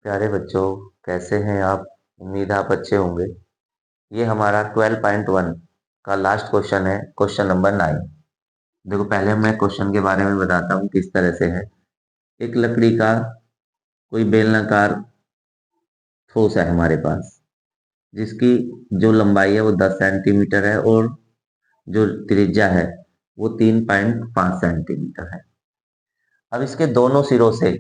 प्यारे बच्चों, कैसे हैं आप? उम्मीद है आप अच्छे होंगे। ये हमारा 12.1 का लास्ट क्वेश्चन है, क्वेश्चन नंबर 9। देखो, पहले मैं क्वेश्चन के बारे में बताता हूँ किस तरह से है। एक लकड़ी का कोई बेलनाकार ठोस है हमारे पास, जिसकी जो लंबाई है वो 10 सेंटीमीटर है और जो त्रिज्या है वो 3.5 सेंटीमीटर है। अब इसके दोनों सिरों से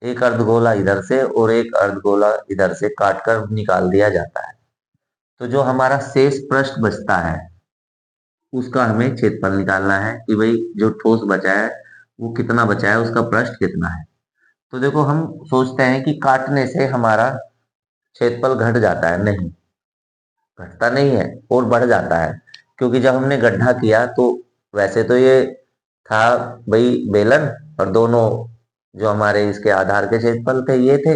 एक अर्धगोला इधर से और एक अर्धगोला इधर से काटकर निकाल दिया जाता है। तो जो हमारा शेष पृष्ठ बचता है उसका हमें क्षेत्रफल निकालना है कि भाई जो ठोस बचा है वो कितना बचा है, उसका पृष्ठ कितना है। तो देखो, हम सोचते हैं कि काटने से हमारा क्षेत्रफल घट जाता है। नहीं, घटता नहीं है और बढ़ जाता है। क्योंकि जब हमने गड्ढा किया तो वैसे तो ये था भाई बेलन, और दोनों जो हमारे इसके आधार के क्षेत्रफल थे ये थे।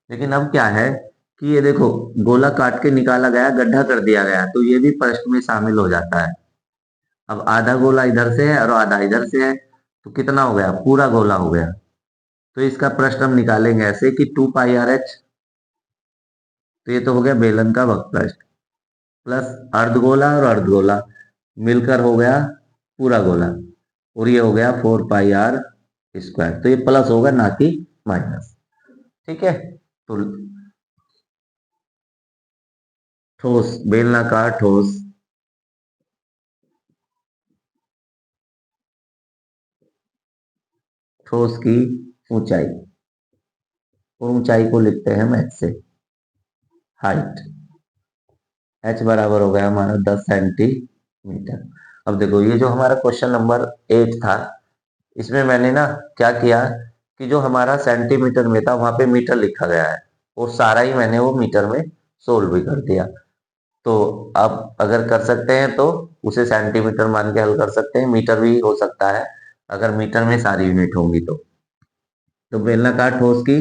लेकिन अब क्या है कि ये देखो, गोला काट के निकाला गया, गड्ढा कर दिया गया, तो ये भी पृष्ठ में शामिल हो जाता है। अब आधा गोला इधर से है और आधा इधर से है, तो कितना हो गया? पूरा गोला हो गया। तो इसका प्रश्न हम निकालेंगे ऐसे कि 2 पाई आर एच। तो ये तो हो गया बेलन का वक्र प्रश्न, प्लस अर्धगोला और अर्धगोला मिलकर हो गया पूरा गोला, और ये हो गया 4 पाई आर स्क्वायर। तो ये प्लस होगा, ना कि माइनस। ठीक है। तो ठोस, बेलनाकार ठोस ठोस की ऊंचाई, और ऊंचाई को लिखते हैं हम एच से। हाइट, एच बराबर हो गया हमारा 10 सेंटीमीटर। अब देखो, ये जो हमारा क्वेश्चन नंबर 8 था, इसमें मैंने ना क्या किया कि जो हमारा सेंटीमीटर में था वहां पे मीटर लिखा गया है, और सारा ही मैंने वो मीटर में सोल्व भी कर दिया। तो आप अगर कर सकते हैं तो उसे सेंटीमीटर मान के हल कर सकते हैं, मीटर भी हो सकता है अगर मीटर में सारी यूनिट होंगी तो बेलनाकार ठोस की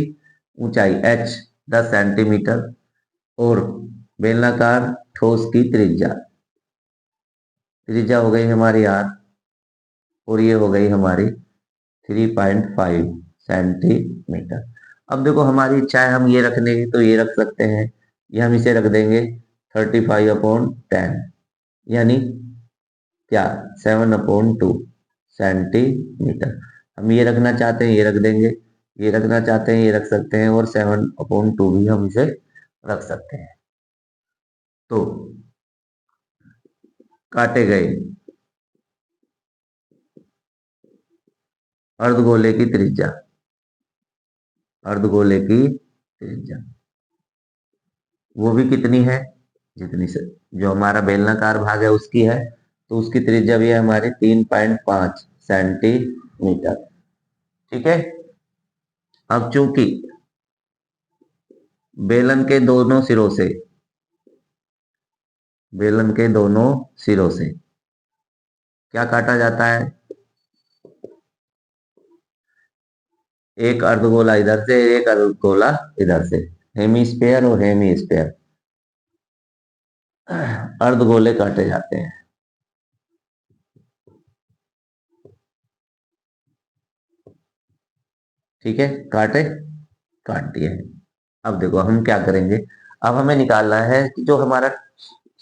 ऊंचाई h 10 सेंटीमीटर, और बेलनाकार ठोस की त्रिज्या त्रिज्या हो गई हमारी r, और ये हो गई हमारी 3.5 सेंटीमीटर। अब देखो, हमारी इच्छा है हम ये रखने की तो ये रख सकते हैं, ये हम इसे रख देंगे 35/10, यानी क्या, 7/2 सेंटीमीटर। हम ये रखना चाहते हैं ये रख देंगे, ये रखना चाहते हैं ये रख सकते हैं, और 7/2 भी हम इसे रख सकते हैं। तो काटे गए अर्धगोले की त्रिज्या, अर्धगोले की त्रिज्या वो भी कितनी है, जितनी से जो हमारा बेलनाकार भाग है उसकी है, तो उसकी त्रिज्या भी है हमारी 3.5 सेंटीमीटर। ठीक है। अब चूंकि बेलन के दोनों सिरों से बेलन के दोनों सिरों से क्या काटा जाता है? एक अर्धगोला इधर से, एक अर्धगोला इधर से, हेमी और हेमी अर्धगोले काटे जाते हैं। ठीक है, काट दिए। अब देखो हम क्या करेंगे। अब हमें निकालना है कि जो हमारा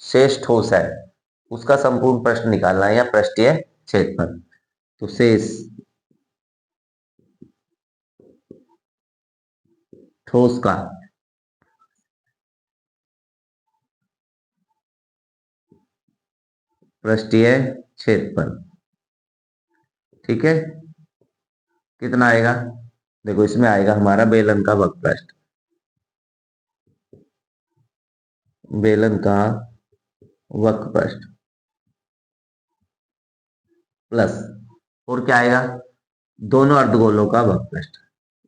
शेष ठोस है उसका संपूर्ण प्रश्न निकालना है, या पृष्ठीय क्षेत्रफल। तो शेष ठोस का पृष्ठीय क्षेत्रफल, ठीक है, कितना आएगा? देखो, इसमें आएगा हमारा बेलन का वक्रपृष्ठ, बेलन का वक्रपृष्ठ प्लस, और क्या आएगा? दोनों अर्धगोलों का वक्रपृष्ठ,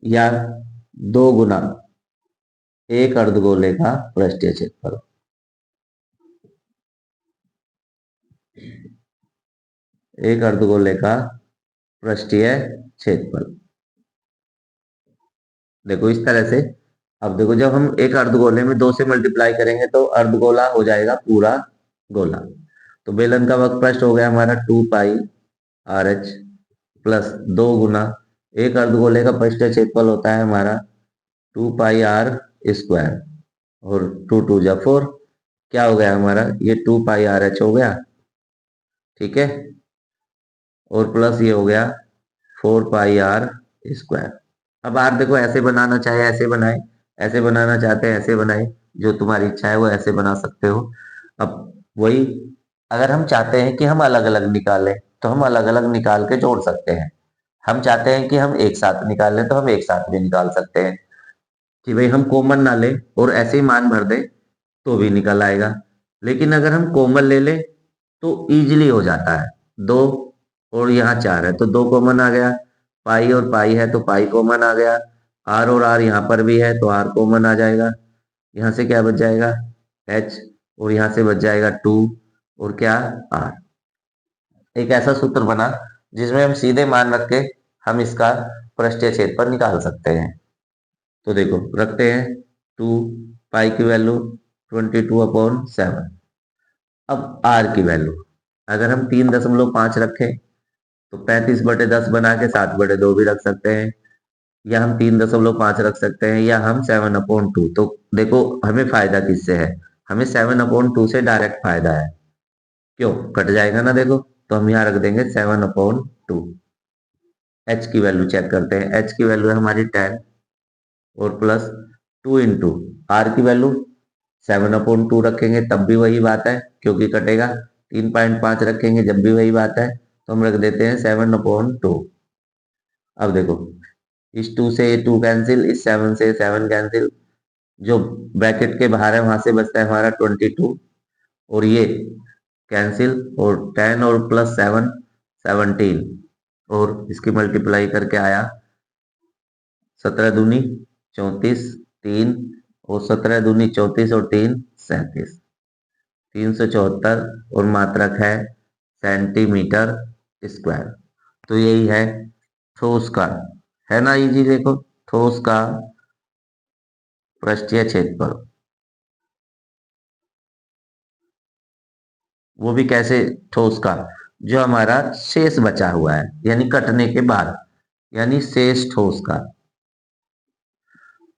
या 2 गुना एक अर्धगोले का पृष्ठीय क्षेत्रफल। एक अर्धगोले का पृष्ठीय क्षेत्रफल, देखो इस तरह से। अब देखो, जब हम एक अर्धगोले में 2 से मल्टीप्लाई करेंगे तो अर्धगोला हो जाएगा पूरा गोला। तो बेलन का वक्रपृष्ठ हो गया हमारा 2 पाई आर एच प्लस 2 गुना एक अर्धगोले का पृष्ठीय क्षेत्रफल होता है हमारा 2 पाई आर स्क्वायर और 2 2 जा 4, क्या हो गया हमारा ये 2 π r h हो गया, ठीक है, और प्लस ये हो गया 4 π r²। अब आप देखो ऐसे बनाना चाहे ऐसे बनाए, ऐसे बनाना चाहते हैं ऐसे बनाए, जो तुम्हारी इच्छा है वो ऐसे बना सकते हो। अब वही, अगर हम चाहते हैं कि हम अलग अलग निकालें तो हम अलग अलग निकाल के जोड़ सकते हैं। हम चाहते हैं कि हम एक साथ निकालें तो हम एक साथ भी निकाल सकते हैं, कि भाई हम कॉमन ना लें और ऐसे ही मान भर दें तो भी निकल आएगा। लेकिन अगर हम कॉमन ले लें तो इजीली हो जाता है। 2 और यहाँ 4 है तो 2 कॉमन आ गया, पाई और पाई है तो पाई कॉमन आ गया, आर और आर यहाँ पर भी है तो आर कॉमन आ जाएगा। यहाँ से क्या बच जाएगा एच, और यहाँ से बच जाएगा 2 और क्या आर। एक ऐसा सूत्र बना जिसमें हम सीधे मान रख के हम इसका पृष्ठीय क्षेत्रफल निकाल सकते हैं। तो देखो रखते हैं 2, पाई की वैल्यू 22/7। अब आर की वैल्यू अगर हम 3.5 रखें तो 35/10 बना के 7/2 भी रख सकते हैं, या हम 3.5 रख सकते हैं, या हम 7/2। तो देखो हमें फायदा किससे है, हमें 7/2 से डायरेक्ट फायदा है, क्यों कट जाएगा ना देखो, तो हम यहाँ रख देंगे 7/2। एच की वैल्यू चेक करते हैं, एच की वैल्यू है हमारी 10 और प्लस 2 इंटू आर की वैल्यू 7/2 रखेंगे तब भी वही बात है क्योंकि कटेगा, 3.5 रखेंगे जब भी वही बात है, तो हम रख देते हैं 7/2। अब देखो इस 2 से 2 कैंसिल, इस 7 से 7 कैंसिल, जो ब्रैकेट के बाहर है वहां से बचता है हमारा 22 और ये कैंसिल, और 10 और प्लस 7 17, और इसकी मल्टीप्लाई करके आया 17 दूनी 34, 3 और 17 दूनी 34 और 3 37, 374 और मात्रक है सेंटीमीटर स्क्वायर। तो यही है ठोस का, है ना इजी, देखो ठोस का पृष्ठीय क्षेत्रफल, वो भी कैसे, ठोस का जो हमारा शेष बचा हुआ है यानी कटने के बाद, यानी शेष ठोस का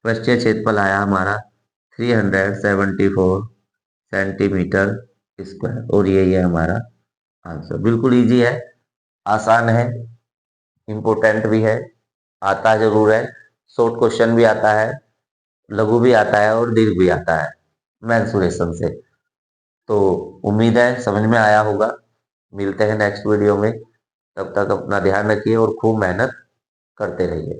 पृष्ठीय क्षेत्रफल आया हमारा 374 सेंटीमीटर स्क्वायर, और यही है हमारा आंसर। बिल्कुल इजी है, आसान है, इम्पोर्टेंट भी है, आता जरूर है, शॉर्ट क्वेश्चन भी आता है, लघु भी आता है और दीर्घ भी आता है मेंसुरेशन से। तो उम्मीद है समझ में आया होगा। मिलते हैं नेक्स्ट वीडियो में, तब तक अपना ध्यान रखिए और खूब मेहनत करते रहिए।